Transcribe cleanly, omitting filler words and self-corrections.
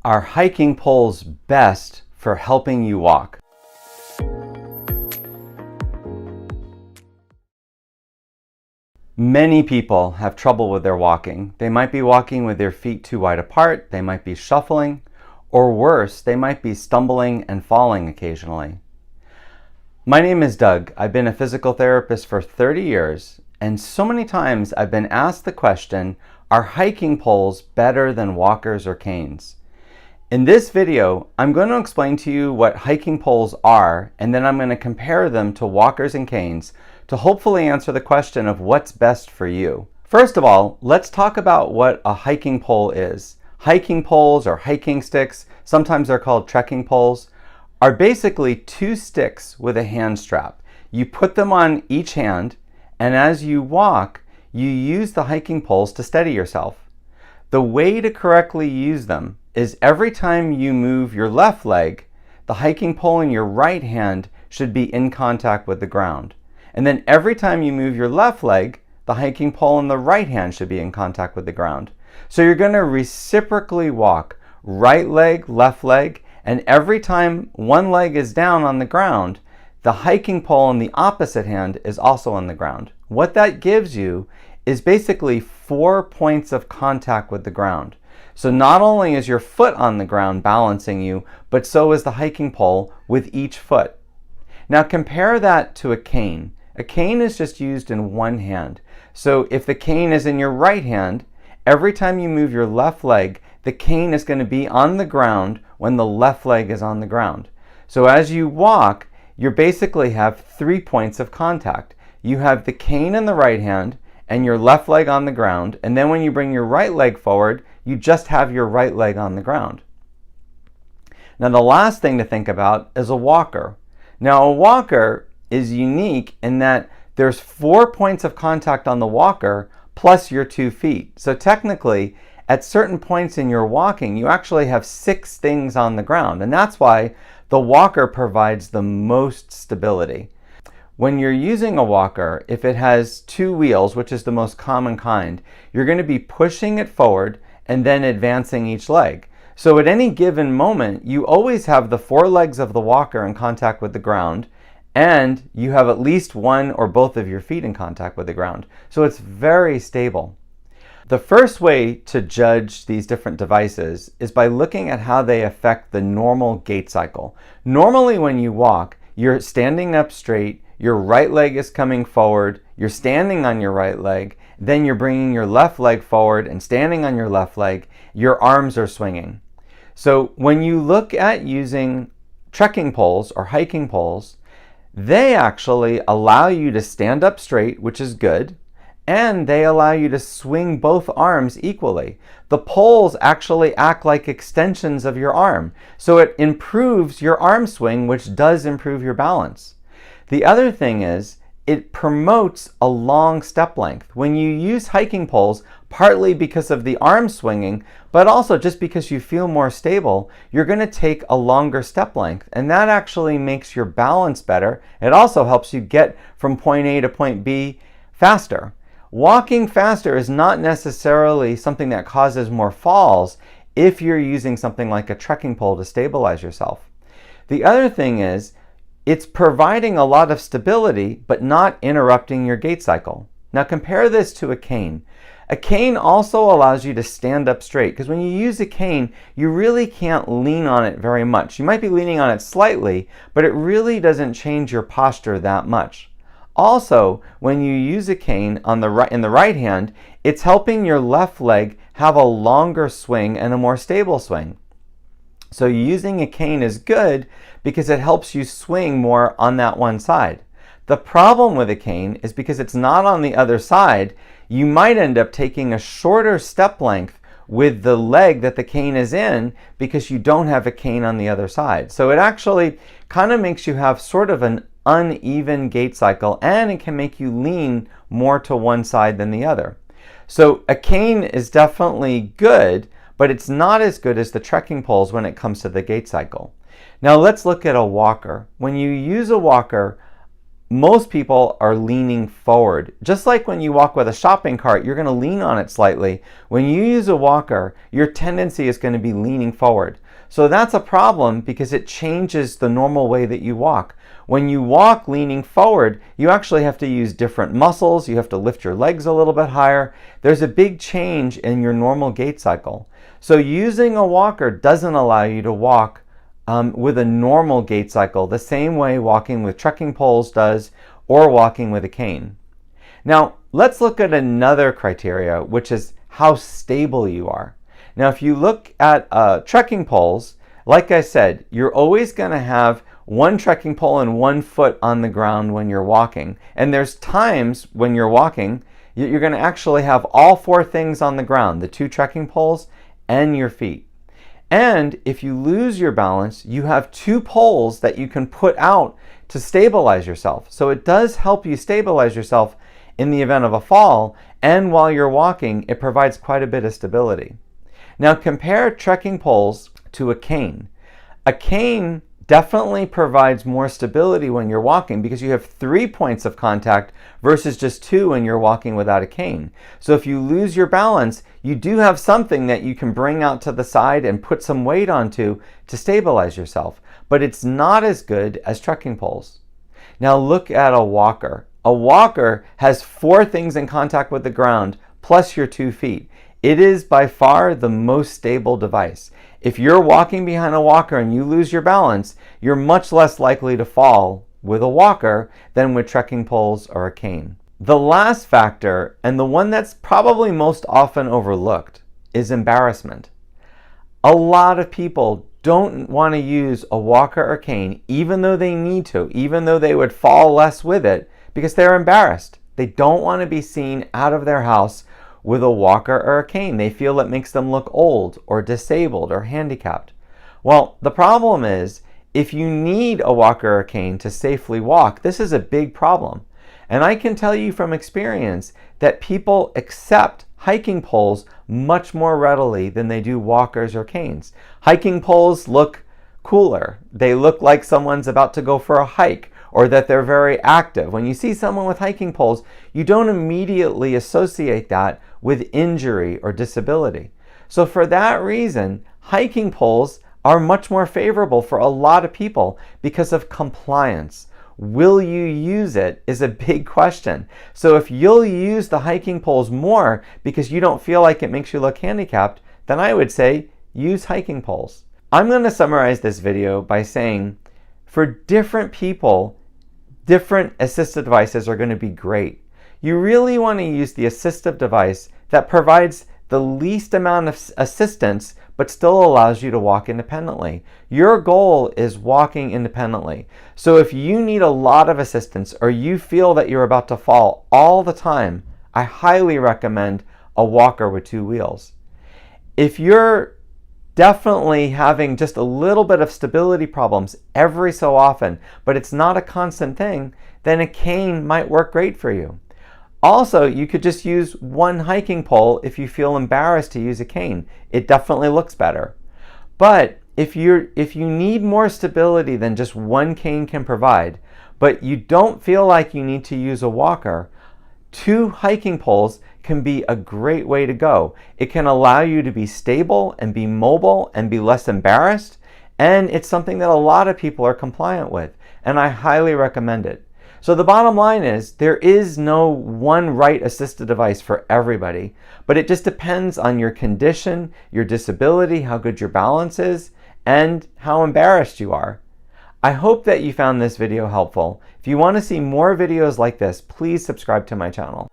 Are hiking poles best for helping you walk? Many people have trouble with their walking. They might be walking with their feet too wide apart, they might be shuffling, or worse, they might be stumbling and falling occasionally. My name is Doug. I've been a physical therapist for 30 years, and so many times I've been asked the question, are hiking poles better than walkers or canes? In this video, I'm going to explain to you what hiking poles are, and then I'm going to compare them to walkers and canes to hopefully answer the question of what's best for you. First of all, let's talk about what a hiking pole is. Hiking poles or hiking sticks, sometimes they're called trekking poles, are basically two sticks with a hand strap. You put them on each hand, and as you walk, you use the hiking poles to steady yourself. The way to correctly use them is every time you move your left leg, the hiking pole in your right hand should be in contact with the ground. And then every time you move your left leg, the hiking pole in the right hand should be in contact with the ground. So you're going to reciprocally walk right leg, left leg, and every time one leg is down on the ground, the hiking pole in the opposite hand is also on the ground. What that gives you is basically 4 points of contact with the ground. So not only is your foot on the ground balancing you, but so is the hiking pole with each foot. Now compare that to a cane. A cane is just used in one hand. So if the cane is in your right hand, every time you move your left leg, the cane is going to be on the ground when the left leg is on the ground. So as you walk, you basically have 3 points of contact. You have the cane in the right hand and your left leg on the ground, and then when you bring your right leg forward, you just have your right leg on the ground. Now the last thing to think about is a walker. Now a walker is unique in that there's 4 points of contact on the walker plus your 2 feet. So technically, at certain points in your walking, you actually have 6 things on the ground, and that's why the walker provides the most stability. When you're using a walker, if it has 2 wheels, which is the most common kind, you're going to be pushing it forward and then advancing each leg. So at any given moment, you always have the 4 legs of the walker in contact with the ground, and you have at least one or both of your feet in contact with the ground. So it's very stable. The first way to judge these different devices is by looking at how they affect the normal gait cycle. Normally when you walk, you're standing up straight, your right leg is coming forward, you're standing on your right leg, then you're bringing your left leg forward and standing on your left leg, your arms are swinging. So when you look at using trekking poles or hiking poles, they actually allow you to stand up straight, which is good, and they allow you to swing both arms equally. The poles actually act like extensions of your arm, so it improves your arm swing, which does improve your balance. The other thing is, it promotes a long step length. When you use hiking poles, partly because of the arm swinging, but also just because you feel more stable, you're going to take a longer step length, and that actually makes your balance better. It also helps you get from point A to point B faster. Walking faster is not necessarily something that causes more falls if you're using something like a trekking pole to stabilize yourself. The other thing is, it's providing a lot of stability, but not interrupting your gait cycle. Now compare this to a cane. A cane also allows you to stand up straight, because when you use a cane, you really can't lean on it very much. You might be leaning on it slightly, but it really doesn't change your posture that much. Also, when you use a cane in the right hand, it's helping your left leg have a longer swing and a more stable swing. So using a cane is good because it helps you swing more on that one side. The problem with a cane is because it's not on the other side, you might end up taking a shorter step length with the leg that the cane is in because you don't have a cane on the other side. So it actually kind of makes you have sort of an uneven gait cycle, and it can make you lean more to one side than the other. So a cane is definitely good, but it's not as good as the trekking poles when it comes to the gait cycle. Now let's look at a walker. When you use a walker, most people are leaning forward. Just like when you walk with a shopping cart, you're going to lean on it slightly. When you use a walker, your tendency is going to be leaning forward. So that's a problem because it changes the normal way that you walk. When you walk leaning forward, you actually have to use different muscles. You have to lift your legs a little bit higher. There's a big change in your normal gait cycle. So using a walker doesn't allow you to walk with a normal gait cycle, the same way walking with trekking poles does, or walking with a cane. Now, let's look at another criteria, which is how stable you are. Now, if you look at trekking poles, like I said, you're always going to have one trekking pole and 1 foot on the ground when you're walking. And there's times when you're walking, you're going to actually have all 4 things on the ground, the 2 trekking poles and your feet. And if you lose your balance, you have 2 poles that you can put out to stabilize yourself. So it does help you stabilize yourself in the event of a fall, and while you're walking, it provides quite a bit of stability. Now compare trekking poles to a cane. A cane definitely provides more stability when you're walking because you have 3 points of contact versus just 2 when you're walking without a cane. So if you lose your balance, you do have something that you can bring out to the side and put some weight onto to stabilize yourself, but it's not as good as trekking poles. Now look at a walker. A walker has 4 things in contact with the ground plus your 2 feet. It is by far the most stable device. If you're walking behind a walker and you lose your balance, you're much less likely to fall with a walker than with trekking poles or a cane. The last factor, and the one that's probably most often overlooked, is embarrassment. A lot of people don't want to use a walker or cane even though they need to, even though they would fall less with it, because they're embarrassed. They don't want to be seen out of their house with a walker or a cane. They feel it makes them look old or disabled or handicapped. Well, the problem is, if you need a walker or a cane to safely walk, this is a big problem. And I can tell you from experience that people accept hiking poles much more readily than they do walkers or canes. Hiking poles look cooler. They look like someone's about to go for a hike, or that they're very active. When you see someone with hiking poles, you don't immediately associate that with injury or disability. So for that reason, hiking poles are much more favorable for a lot of people because of compliance. Will you use it is a big question. So if you'll use the hiking poles more because you don't feel like it makes you look handicapped, then I would say use hiking poles. I'm going to summarize this video by saying, for different people, different assistive devices are going to be great. You really want to use the assistive device that provides the least amount of assistance but still allows you to walk independently. Your goal is walking independently. So if you need a lot of assistance or you feel that you're about to fall all the time, I highly recommend a walker with 2 wheels. If you're definitely having just a little bit of stability problems every so often, but it's not a constant thing, then a cane might work great for you. Also, you could just use 1 hiking pole if you feel embarrassed to use a cane. It definitely looks better. But if you need more stability than just 1 cane can provide, but you don't feel like you need to use a walker, 2 hiking poles can be a great way to go. It can allow you to be stable and be mobile and be less embarrassed, and it's something that a lot of people are compliant with, and I highly recommend it. So the bottom line is, there is no one right assistive device for everybody, but it just depends on your condition, your disability, how good your balance is, and how embarrassed you are. I hope that you found this video helpful. If you want to see more videos like this, please subscribe to my channel.